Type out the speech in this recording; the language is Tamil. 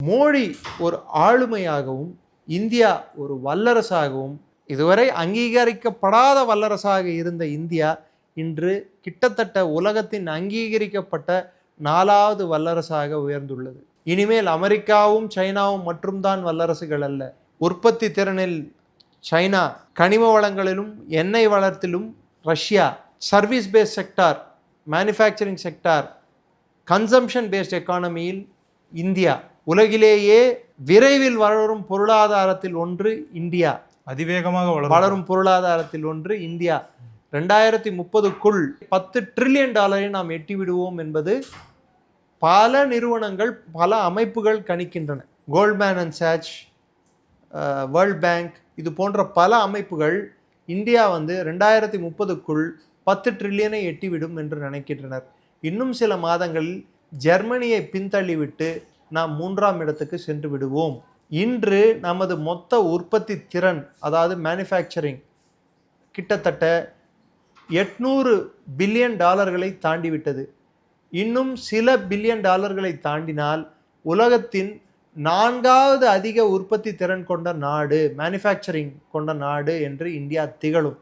மோடி ஒரு ஆளுமையாகவும் இந்தியா ஒரு வல்லரசாகவும் இதுவரை அங்கீகரிக்கப்படாத வல்லரசாக இருந்த இந்தியா இன்று கிட்டத்தட்ட உலகத்தின் அங்கீகரிக்கப்பட்ட 4வது வல்லரசாக உயர்ந்துள்ளது. இனிமேல் அமெரிக்காவும் சைனாவும் மட்டும்தான் வல்லரசுகள் அல்ல. உற்பத்தி திறனில் சைனா, கனிம வளங்களிலும் எண்ணெய் வளத்திலும் Russia, service based sector, manufacturing sector, consumption based எக்கானமியில் இந்தியா, உலகிலேயே விரைவில் வளரும் பொருளாதாரத்தில் ஒன்று இந்தியா, அதிவேகமாக வளரும் பொருளாதாரத்தில் ஒன்று இந்தியா. 2030க்குள் $10 trillion நாம் எட்டி விடுவோம் என்பது பல நிறுவனங்கள், பல அமைப்புகள் கணிக்கின்றன. கோல்ட்மேன் அண்ட் சாட்ச், வேர்ல்ட் பேங்க், இது போன்ற பல அமைப்புகள் இந்தியா 2030க்குள் $10 trillion எட்டிவிடும் என்று நினைக்கின்றனர். இன்னும் சில மாதங்களில் ஜெர்மனியை பின்தள்ளிவிட்டு நாம் 3ஆம் இடத்துக்கு சென்று விடுவோம். இன்று நமது மொத்த உற்பத்தி திறன், அதாவது மேனுஃபேக்சரிங், கிட்டத்தட்ட $800 பில்லியன் தாண்டிவிட்டது. இன்னும் சில பில்லியன் டாலர்களை தாண்டினால் உலகத்தின் 4வது அதிக உற்பத்தி திறன் கொண்ட நாடு, மேனுஃபேக்சரிங் கொண்ட நாடு என்று இந்தியா திகழும்.